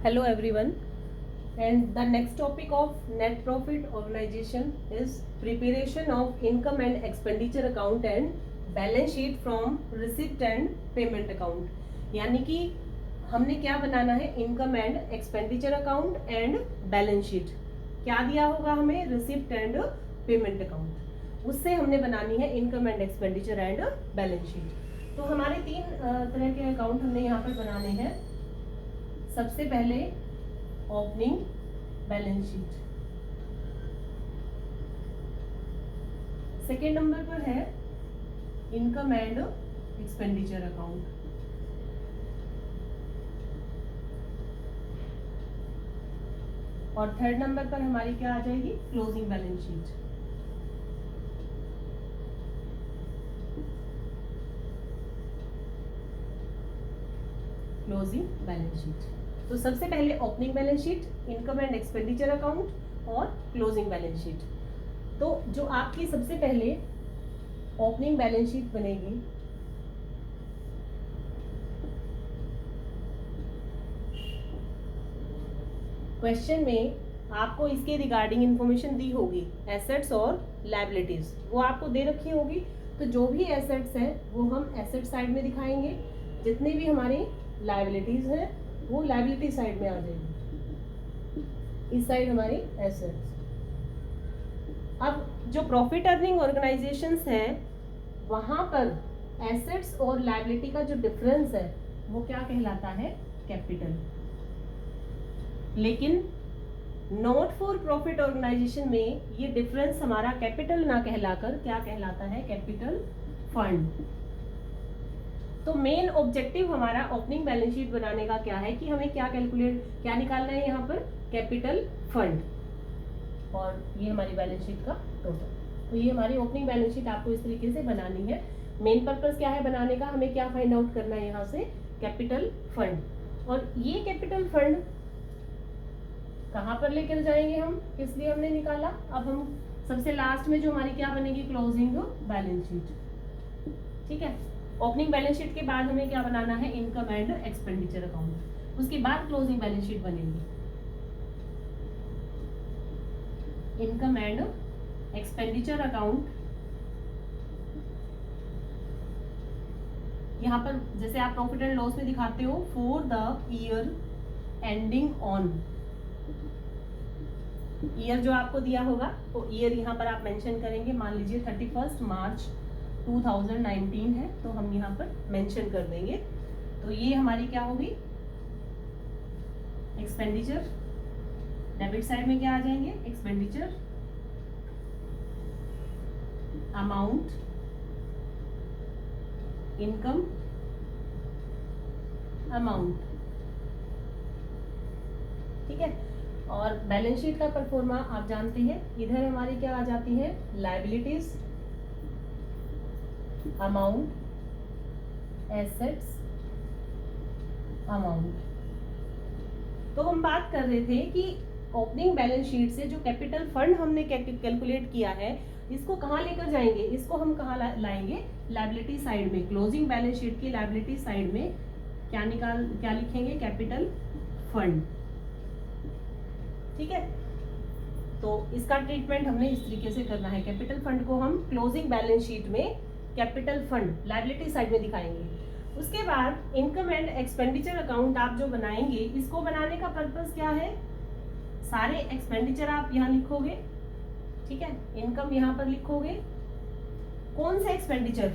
Hello everyone, and the next topic of net profit organization is preparation of income and expenditure account and balance sheet from receipt and payment account. यानी कि हमने क्या बनाना है, income and expenditure account and balance sheet. क्या दिया होगा हमें, receipt and payment account. उससे हमने बनानी है income and expenditure and balance sheet. तो हमारे तीन तरह के अकाउंट हमने यहाँ पर बनाने हैं. सबसे पहले opening balance sheet, second number पर है इनकम एंड एक्सपेंडिचर अकाउंट, और थर्ड नंबर पर हमारी क्या आ जाएगी, closing balance sheet. Closing balance sheet. तो सबसे पहले opening balance sheet, income and expenditure account और क्लोजिंग बैलेंस शीट. तो जो आपकी सबसे पहले ओपनिंग बैलेंस शीट बनेगी, क्वेश्चन में आपको इसके रिगार्डिंग इंफॉर्मेशन दी होगी, एसेट्स और लायबिलिटीज वो आपको दे रखी होगी. तो जो भी एसेट्स हैं वो हम एसेट साइड में दिखाएंगे, जितनी भी हमारी लायबिलिटीज हैं वो लायबिलिटी साइड में आ जाएगी. इस साइड हमारी एसेट्स. अब जो प्रॉफिट अर्निंग ऑर्गेनाइजेशंस हैं वहां पर एसेट्स और लायबिलिटी का जो डिफरेंस है वो क्या कहलाता है, कैपिटल. लेकिन नॉट फॉर प्रॉफिट ऑर्गेनाइजेशन में ये डिफरेंस हमारा कैपिटल ना कहलाकर क्या कहलाता है, कैपिटल फंड. तो मेन ऑब्जेक्टिव हमारा ओपनिंग बैलेंस शीट बनाने का क्या है कि हमें क्या निकालना है यहाँ पर, कैपिटल फंड. और ये हमारी बैलेंस शीट का टोटल. तो ये हमारी ओपनिंग बैलेंस शीट आपको इस तरीके से बनानी है. मेन पर्पस क्या है बनाने का, हमें क्या फाइंड आउट करना है यहाँ से, कैपिटल फंड. और ये कैपिटल फंड कहाँ पर लेकर जाएंगे हम, किस लिए हमने निकाला. अब हम सबसे लास्ट में जो हमारी क्या बनेगी, क्लोजिंग बैलेंस शीट. ठीक है. ओपनिंग बैलेंस शीट के बाद हमें क्या बनाना है, इनकम एंड एक्सपेंडिचर अकाउंट. उसके बाद क्लोजिंग बैलेंस शीट बनेगी. इनकम एंड एक्सपेंडिचर अकाउंट, यहां पर जैसे आप प्रॉफिट एंड लॉस में दिखाते हो, for the year ending on, year जो आपको दिया होगा तो ईयर यहाँ पर आप मेंशन करेंगे. मान लीजिए 31 मार्च 2019 है तो हम यहाँ पर मेंशन कर देंगे. तो ये हमारी क्या होगी, एक्सपेंडिचर. डेबिट साइड में क्या आ जाएंगे, एक्सपेंडिचर अमाउंट, इनकम अमाउंट. ठीक है. और बैलेंस शीट का परफॉर्मा आप जानते हैं, इधर हमारी क्या आ जाती है, लायबिलिटीज, अमाउंट, एसेट्स, अमाउंट. तो हम बात कर रहे थे कि ओपनिंग बैलेंस शीट से जो कैपिटल फंड हमने कैलकुलेट किया है इसको कहाँ लेकर जाएंगे, इसको हम कहाँ लाएंगे, लायबिलिटी साइड में. क्लोजिंग बैलेंस शीट की लायबिलिटी साइड में क्या लिखेंगे, कैपिटल फंड. ठीक है. तो इसका ट्रीटमेंट हमने इस तरीके से करना है. कैपिटल फंड को हम क्लोजिंग बैलेंस शीट में कैपिटल फंड लायबिलिटी साइड में दिखाएंगे. उसके बाद इनकम एंड एक्सपेंडिचर अकाउंट आप जो बनाएंगे, इसको बनाने का पर्पस क्या है, सारे एक्सपेंडिचर आप यहाँ लिखोगे. ठीक है. इनकम यहाँ पर लिखोगे. कौन से एक्सपेंडिचर,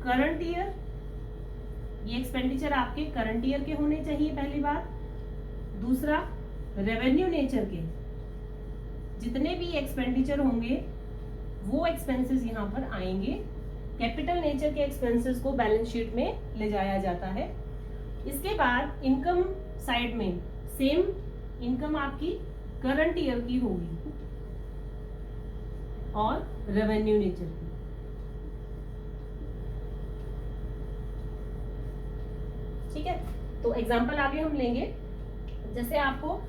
करंट ईयर, ये एक्सपेंडिचर आपके करंट ईयर के होने चाहिए, पहली बात. दूसरा, रेवेन्यू नेचर के जितने भी एक्सपेंडिचर होंगे वो एक्सपेंसेस यहाँ पर आएंगे. कैपिटल नेचर के एक्सपेंसेस को बैलेंस शीट में ले जाया जाता है. इसके बाद इनकम साइड में सेम इनकम आपकी करंट ईयर की होगी और रेवेन्यू नेचर की. ठीक है. तो एग्जांपल आगे हम लेंगे. जैसे आपको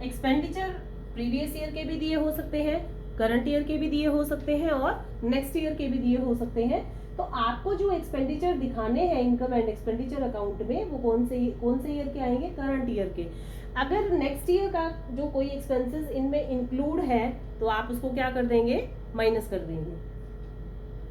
एक्सपेंडिचर प्रीवियस ईयर के भी दिए हो सकते हैं, करंट ईयर के भी दिए हो सकते हैं और नेक्स्ट ईयर के भी दिए हो सकते हैं. तो आपको जो एक्सपेंडिचर दिखाने हैं इनकम एंड एक्सपेंडिचर अकाउंट में वो कौन से ईयर के आएंगे, करंट ईयर के। अगर नेक्स्ट ईयर का जो कोई एक्सपेंसेस इनमें इंक्लूड है तो आप उसको क्या कर देंगे, माइनस कर देंगे।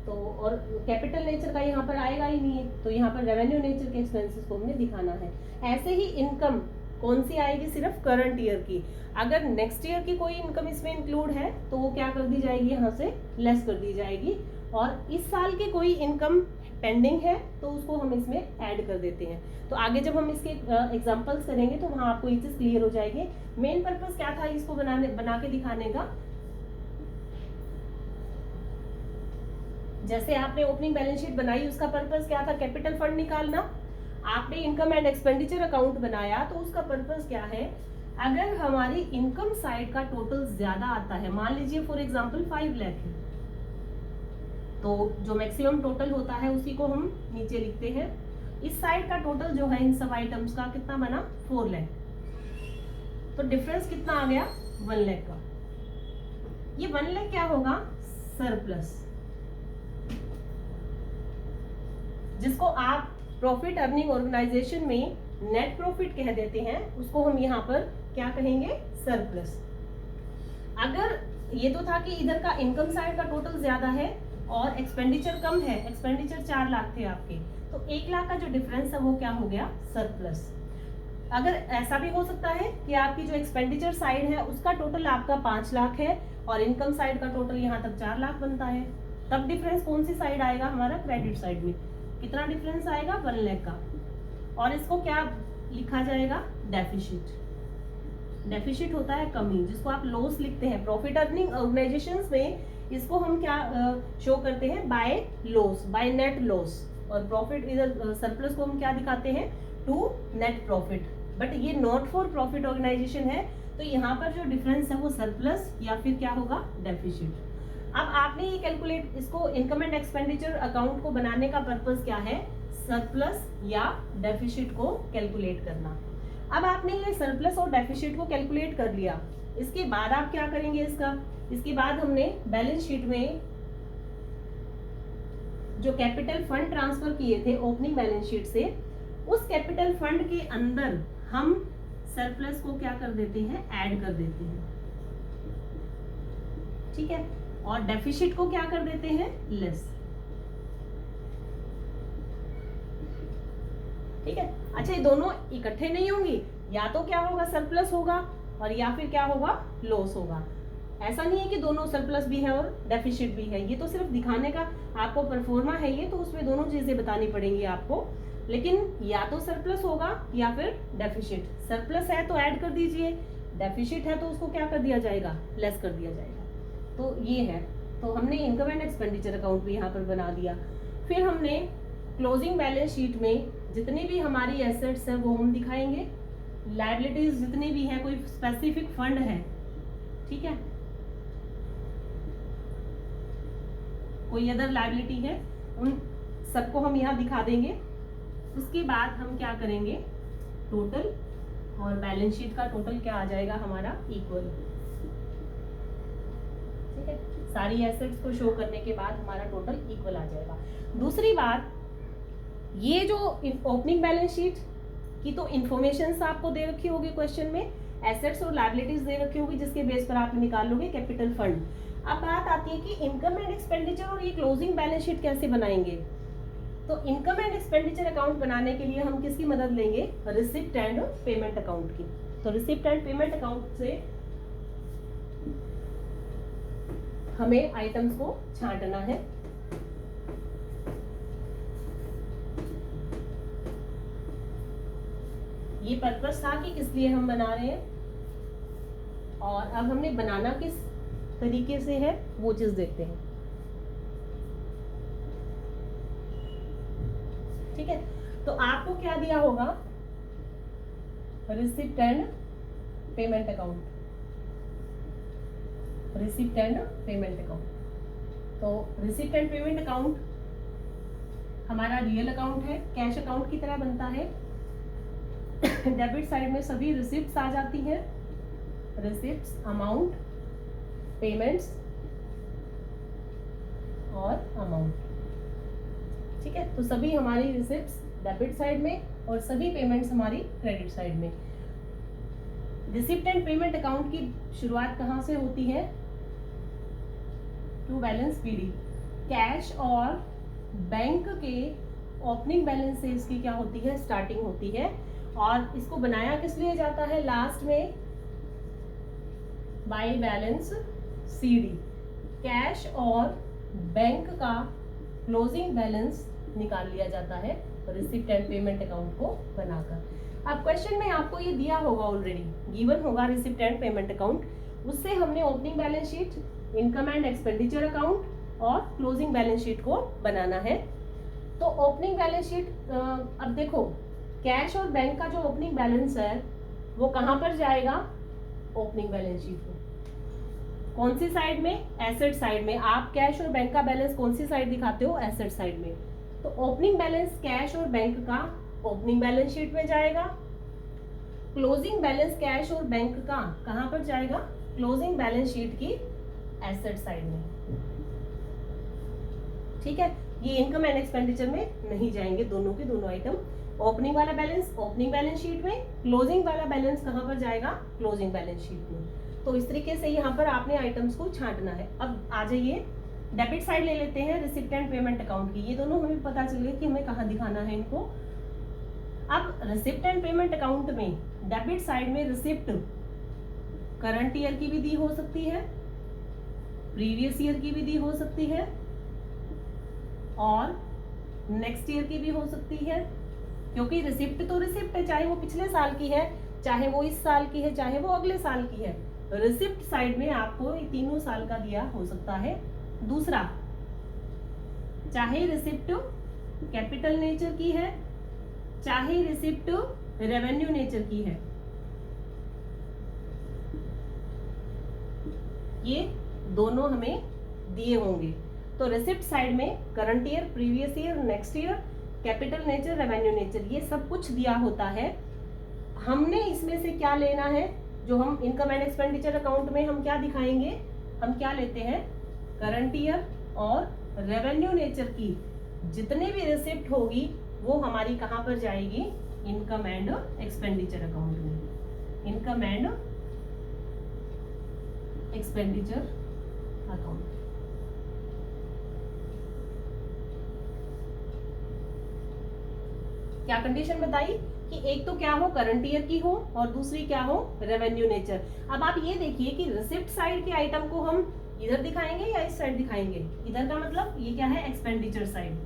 तो और कैपिटल नेचर का यहाँ पर आएगा ही नहीं है, तो यहाँ पर रेवेन्यू नेचर के एक्सपेंसेस को हमने दिखाना है। ऐसे ही इनकम कौन सी आएगी, सिर्फ करंट ईयर की। अगर नेक्स्ट ईयर की कोई इनकम इसमें इंक्लूड है तो वो क्या कर दी जाएगी, यहाँ से लेस कर दी जाएगी। और इस साल की कोई इनकम पेंडिंग है तो उसको हम इसमें ऐड कर देते हैं। तो आगे जब हम इसके एग्जांपल्स करेंगे तो वहाँ आपको ये चीज क्लियर हो जाएगी। मेन पर्पस क्या था इसको बना के दिखाने का, जैसे आपने ओपनिंग बैलेंस शीट बनाई, उसका पर्पस क्या था, कैपिटल फंड निकालना। आपने इनकम एंड एक्सपेंडिचर अकाउंट बनाया तो उसका पर्पस क्या है, अगर हमारी इनकम साइड का टोटल ज्यादा आता है, मान लीजिए फॉर एग्जांपल 5 लाख है, तो जो मैक्सिमम टोटल होता है उसी को हम नीचे लिखते हैं। इस साइड का टोटल जो है इन सब आइटम्स का कितना बना, 4 लाख। तो डिफरेंस कितना आ गया, 1 लाख का। ये 1 लाख क्या होगा, सरप्लस, जिसको आप प्रॉफिट अर्निंग ऑर्गेनाइजेशन में नेट प्रॉफिट कह देते हैं, उसको हम यहाँ पर क्या कहेंगे, सरप्लस। अगर ये तो था कि इधर का इनकम साइड का टोटल ज्यादा है और एक्सपेंडिचर कम है, एक्सपेंडिचर 4 लाख थे आपके, तो 1 लाख का जो डिफरेंस है वो क्या हो गया, सरप्लस। अगर ऐसा भी हो सकता है कि आपकी जो एक्सपेंडिचर साइड है उसका टोटल आपका 5 लाख है और इनकम साइड का टोटल यहाँ तक 4 लाख बनता है, तब डिफरेंस कौन सी साइड आएगा, हमारा क्रेडिट साइड में। कितना डिफरेंस आएगा, 1 लाख का। और इसको क्या लिखा जाएगा, डेफिसिट। डेफिसिट होता है कमी, जिसको आप लॉस लिखते हैं। प्रॉफिट अर्निंग ऑर्गेनाइजेशंस में इसको हम क्या शो करते हैं, by loss, by net loss. और प्रॉफिट इधर सरप्लस को हम क्या दिखाते हैं, टू नेट प्रॉफिट। बट ये नॉट फॉर प्रॉफिट ऑर्गेनाइजेशन है, तो यहाँ पर जो डिफरेंस है वो सरप्लस या फिर क्या होगा, डेफिसिट। अब आपने ये कैलकुलेट, इसको इनकम एंड एक्सपेंडिचर अकाउंट को बनाने का पर्पस क्या है, सरप्लस या डेफिसिट को कैलकुलेट करना। अब आपने ये सरप्लस और डेफिसिट को कैलकुलेट कर लिया, इसके बाद आप क्या करेंगे, इसके बाद हमने बैलेंस शीट में जो कैपिटल फंड ट्रांसफर किए थे ओपनिंग बैलेंस शीट से, उस कैपिटल फंड के अंदर हम सरप्लस को क्या कर देते हैं, ऐड कर देते हैं, ठीक है। और डेफिसिट को क्या कर देते हैं, लेस, ठीक है। अच्छा, ये दोनों इकट्ठे नहीं होंगी, या तो क्या होगा, सरप्लस होगा और या फिर क्या होगा, लॉस होगा। ऐसा नहीं है कि दोनों सरप्लस भी है और डेफिसिट भी है, ये तो सिर्फ दिखाने का आपको परफॉर्मा है ये, तो उसमें दोनों चीजें बतानी पड़ेंगी आपको। लेकिन या तो सरप्लस होगा या फिर डेफिसिट। सरप्लस है तो ऐड कर दीजिए, डेफिसिट है तो उसको क्या कर दिया जाएगा, लेस कर दिया जाएगा। तो ये है, तो हमने इनकम एंड एक्सपेंडिचर अकाउंट भी यहाँ पर बना दिया। फिर हमने क्लोजिंग बैलेंस शीट में जितनी भी हमारी एसेट्स हैं वो हम दिखाएंगे, लायबिलिटीज जितनी भी है, कोई स्पेसिफिक फंड है, ठीक है, कोई अदर लायबिलिटी है, उन सबको हम यहाँ दिखा देंगे। उसके बाद हम क्या करेंगे, टोटल और बैलेंस शीट का टोटल क्या आ जाएगा हमारा, इक्वल, ठीक है। सारी एसेट्स को शो करने के बाद हमारा टोटल इक्वल आ जाएगा। दूसरी बात, ये जो ओपनिंग बैलेंस शीट की तो इंफॉर्मेशन आपको दे रखी होगी क्वेश्चन में, एसेट्स और लायबिलिटीज दे रखी होगी, जिसके बेस पर आप निकाल लोगे कैपिटल फंड। अब बात आती है कि इनकम एंड एक्सपेंडिचर और ये क्लोजिंग बैलेंस शीट कैसे बनाएंगे। तो इनकम एंड एक्सपेंडिचर अकाउंट बनाने के लिए हम किसकी मदद लेंगे, रिसिप्ट एंड पेमेंट अकाउंट की। तो रिसिप्ट एंड पेमेंट अकाउंट से हमें आइटम्स को छांटना है। ये पर्पस था कि किस लिए हम बना रहे हैं, और अब हमने बनाना किस तरीके से है वो चीज देखते हैं, ठीक है। तो आपको क्या दिया होगा, receipt and payment account, receipt and payment account. तो रिसिप्ट एंड पेमेंट अकाउंट हमारा रियल अकाउंट है, कैश अकाउंट की तरह बनता है। डेबिट साइड में सभी रिसिप्ट्स आ जाती हैं, रिसिप्ट्स, अमाउंट, पेमेंट्स और अमाउंट, ठीक है, तो सभी हमारी रिसिप्ट्स डेबिट साइड में और सभी पेमेंट्स हमारी क्रेडिट साइड में। रिसिप्ट एंड पेमेंट अकाउंट की शुरुआत कहाँ से होती है? टू बैलेंस पीडी, कैश और बैंक के ओपनिंग बैलेंस से इसकी क्या होती है? स्टार्टिंग होती है। और इसको बनाया किस लिए जाता है लास्ट में? बाय बैलेंस सीडी, कैश और बैंक का क्लोजिंग बैलेंस निकाल लिया जाता है रिसिप्ट एंड पेमेंट अकाउंट को बनाकर। अब क्वेश्चन में आपको ये दिया होगा, ऑलरेडी गिवन होगा रिसिप्ट एंड पेमेंट अकाउंट, उससे हमने opening balance sheet, income and expenditure account और क्लोजिंग बैलेंस शीट को बनाना है। तो ओपनिंग बैलेंस शीट, अब देखो कैश और बैंक का जो ओपनिंग बैलेंस है वो कहाँ पर जाएगा? ओपनिंग बैलेंस शीट में। कौन सी साइड में? एसेट साइड में। आप कैश और बैंक का बैलेंस कौन सी साइड दिखाते हो? एसेट साइड में। तो ओपनिंग बैलेंस कैश और बैंक का ओपनिंग बैलेंस शीट में जाएगा। क्लोजिंग बैलेंस कैश और बैंक का कहां पर जाएगा? क्लोजिंग बैलेंस शीट की एसेट साइड में। ठीक है, ये इनकम एंड एक्सपेंडिचर में नहीं जाएंगे दोनों के दोनों आइटम। ओपनिंग वाला बैलेंस ओपनिंग बैलेंस शीट में, क्लोजिंग वाला बैलेंस कहां पर जाएगा? क्लोजिंग बैलेंस शीट में। तो इस तरीके से यहाँ पर आपने आइटम्स को छांटना है। अब आ जाइए डेबिट साइड ले लेते हैं रिसिप्ट एंड पेमेंट अकाउंट की। ये दोनों हमें पता चल गया कि हमें कहाँ दिखाना है इनको। अब रिसिप्ट एंड पेमेंट अकाउंट में डेबिट साइड में रिसिप्ट करंट ईयर की भी दी हो सकती है, प्रीवियस ईयर की भी दी हो सकती है और नेक्स्ट ईयर की भी हो सकती है, क्योंकि रिसिप्ट तो रिसिप्ट है, चाहे वो पिछले साल की है, चाहे वो इस साल की है, चाहे वो अगले साल की है। रिसिप्ट साइड में आपको तीनों साल का दिया हो सकता है। दूसरा, चाहे रिसिप्ट कैपिटल नेचर की है, चाहे रिसिप्ट रेवेन्यू नेचर की है, ये दोनों हमें दिए होंगे। तो रिसिप्ट साइड में current year, previous year, next year, capital nature, revenue nature, ये सब कुछ दिया होता है। हमने इसमें से क्या लेना है? जो हम इनकम एंड एक्सपेंडिचर अकाउंट में हम क्या दिखाएंगे? हम क्या लेते हैं? करंट ईयर और रेवेन्यू नेचर की जितने भी रिसिप्ट होगी वो हमारी कहां पर जाएगी? इनकम एंड एक्सपेंडिचर अकाउंट में। Income and expenditure account. क्या कंडीशन बताई कि एक तो क्या हो? करंट ईयर की हो और दूसरी क्या हो? Revenue nature. अब आप ये देखिए कि रिसिप्ट साइड के आइटम को हम इधर दिखाएंगे या इस साइड दिखाएंगे? इधर का मतलब ये क्या है? Expenditure side.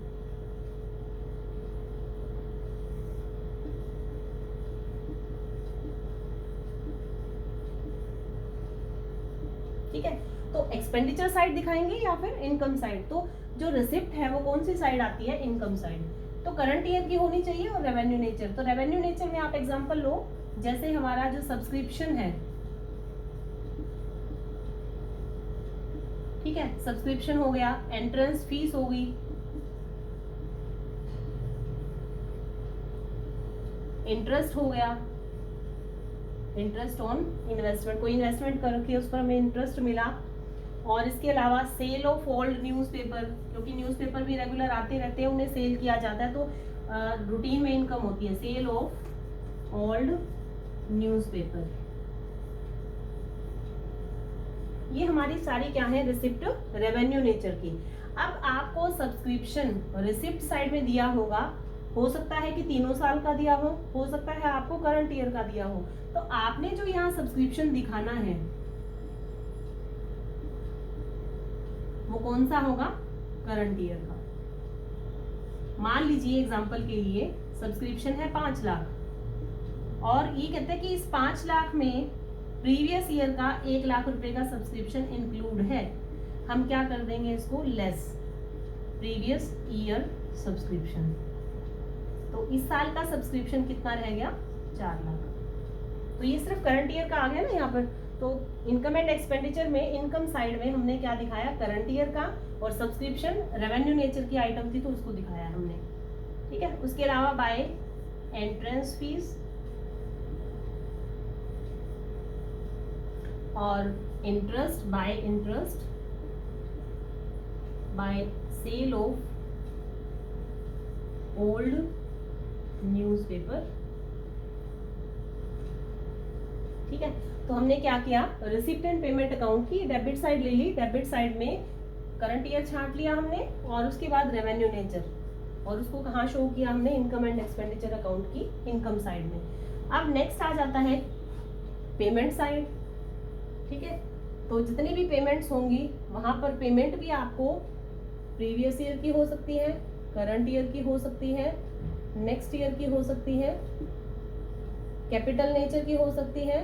ठीक है, तो एक्सपेंडिचर साइड दिखाएंगे या फिर इनकम साइड? तो जो रिसिप्ट है वो कौन सी साइड आती है? Income side. तो करंट ईयर की होनी चाहिए और रेवेन्यू नेचर। तो रेवेन्यू नेचर में आप एग्जांपल लो, जैसे हमारा जो सब्सक्रिप्शन है, ठीक है, सब्सक्रिप्शन हो गया, एंट्रेंस फीस हो गई, इंटरेस्ट हो गया, इंटरेस्ट ऑन इन्वेस्टमेंट, कोई इन्वेस्टमेंट करके उस पर हमें इंटरेस्ट मिला, और इसके अलावा सेल ऑफ ओल्ड न्यूज़पेपर, क्योंकि न्यूज़पेपर भी रेगुलर आते रहते हैं, उन्हें सेल किया जाता है, तो रूटीन में इनकम होती है। सेल ऑफ ओल्ड न्यूज़पेपर, ये हमारी सारी क्या है? रिसिप्ट रेवेन्यू नेचर की। अब आपको सब्सक्रिप्शन रिसिप्ट साइड में दिया होगा, हो सकता है कि 3 साल का दिया हो सकता है आपको करंट ईयर का दिया हो। तो आपने जो यहाँ सब्सक्रिप्शन दिखाना है वो कौन सा होगा? करंट ईयर का। मान लीजिए एग्जांपल के लिए सब्सक्रिप्शन है 5 लाख और ये कहते हैं कि इस 5 लाख में प्रीवियस ईयर का 1 लाख रुपए का सब्सक्रिप्शन इंक्लूड है। हम क्या कर देंगे इसको? Less previous year subscription. तो इस साल का सब्सक्रिप्शन कितना रह गया? 4 लाख। तो ये सिर्फ करंट ईयर का आ गया ना यहाँ पर। तो इनकम एंड एक्सपेंडिचर में इनकम साइड में हमने क्या दिखाया? करंट ईयर का, और सब्सक्रिप्शन रेवेन्यू नेचर की आइटम थी तो उसको दिखाया हमने। ठीक है, उसके अलावा बाय एंट्रेंस फीस और interest, by interest, by sale of old newspaper. ठीक है, तो हमने क्या किया, रिसिप्ट एंड पेमेंट अकाउंट की डेबिट साइड ले ली, डेबिट साइड में करंट ईयर छांट लिया हमने, और उसके बाद रेवेन्यू नेचर, और उसको कहाँ शो किया हमने, इनकम एंड एक्सपेंडिचर अकाउंट की इनकम साइड में। अब नेक्स्ट आ जाता है पेमेंट साइड। ठीक है, तो जितनी भी पेमेंट्स होंगी वहां पर पेमेंट भी आपको प्रीवियस ईयर की हो सकती है, करंट ईयर की हो सकती है, नेक्स्ट ईयर की हो सकती है, कैपिटल नेचर की हो सकती है,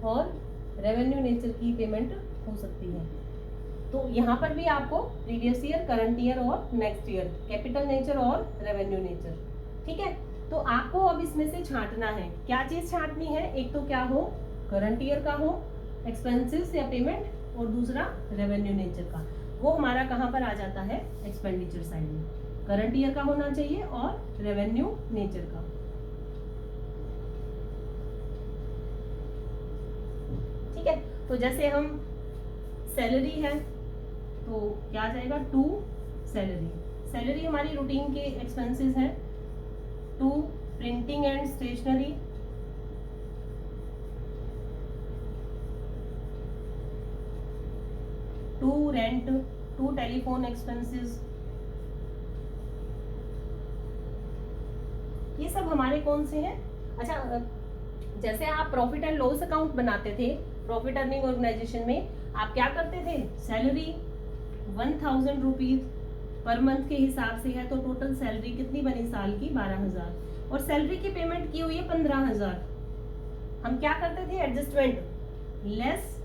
और रेवेन्यू नेचर की पेमेंट हो सकती है। तो यहाँ पर भी आपको प्रीवियस ईयर, करंट ईयर और नेक्स्ट ईयर, कैपिटल नेचर और रेवेन्यू नेचर। ठीक है, तो आपको अब इसमें से छांटना है, क्या चीज छांटनी है, एक तो क्या हो, करंट ईयर का हो एक्सपेंसेस या पेमेंट, और दूसरा रेवेन्यू नेचर का। वो हमारा कहाँ पर आ जाता है, एक्सपेंडिचर साइड में। करंट ईयर का होना चाहिए और रेवेन्यू नेचर का। ठीक है, तो जैसे हम सैलरी है तो क्या आ जाएगा, टू सैलरी। सैलरी हमारी रूटीन के एक्सपेंसेस है। To printing and stationery, to rent, to telephone expenses. ये सब हमारे कौन से हैं। अच्छा, जैसे आप प्रॉफिट एंड लॉस अकाउंट बनाते थे प्रॉफिट अर्निंग ऑर्गेनाइजेशन में, आप क्या करते थे, सैलरी 1000 रुपीज पर मंथ के हिसाब से है, तो टोटल सैलरी कितनी बनी साल की, 12,000, और सैलरी की पेमेंट की हुई है 15,000। हम क्या करते थे, adjustment, less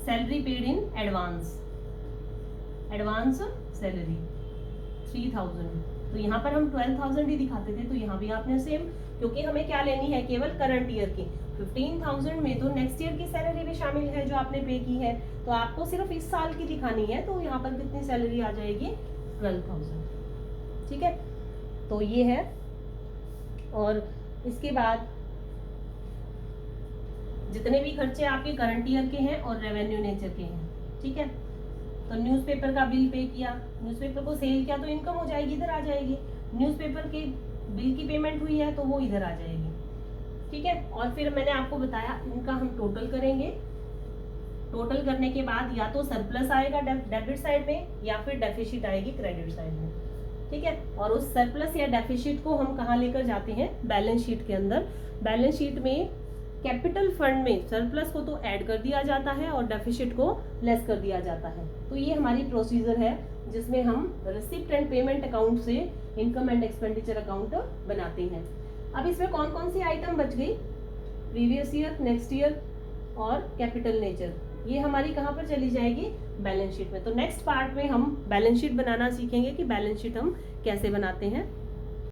salary paid in advance, advance salary 3000, तो यहाँ पर हम 12,000 ही दिखाते थे, तो यहाँ भी आपने सेम, क्योंकि हमें क्या लेनी है, केवल करंट ईयर की। 15,000 में तो नेक्स्ट ईयर की सैलरी भी शामिल है जो आपने पे की है, तो आपको सिर्फ इस साल की दिखानी है, तो यहाँ पर कितनी सैलरी आ जाएगी, 12,000। ठीक है, तो ये है। और इसके बाद जितने भी खर्चे आपके करंट ईयर के हैं और रेवेन्यू नेचर के हैं। ठीक है, तो न्यूज़पेपर का बिल पे किया, न्यूज़पेपर को सेल किया तो इनकम हो जाएगी, इधर आ जाएगी। न्यूज़पेपर के बिल की पेमेंट हुई है तो वो इधर आ जाएगी। ठीक है, और फिर मैंने आपको बताया इनका हम टोटल करेंगे। टोटल करने के बाद या तो सरप्लस आएगा डेबिट साइड में, या फिर डेफिसिट आएगी क्रेडिट साइड में। ठीक है, और उस सरप्लस या डेफिसिट को हम कहाँ लेकर जाते हैं, बैलेंस शीट के अंदर। बैलेंस शीट में कैपिटल फंड में सरप्लस को तो ऐड कर दिया जाता है और डेफिसिट को लेस कर दिया जाता है। तो ये हमारी प्रोसीजर है जिसमें हम रिसिप्ट एंड पेमेंट अकाउंट से इनकम एंड एक्सपेंडिचर अकाउंट बनाते हैं। अब इसमें कौन कौन सी आइटम बच गई, प्रीवियस ईयर, नेक्स्ट ईयर और कैपिटल नेचर, ये हमारी कहाँ पर चली जाएगी, बैलेंस शीट में। तो नेक्स्ट पार्ट में हम बैलेंस शीट बनाना सीखेंगे कि बैलेंस शीट हम कैसे बनाते हैं।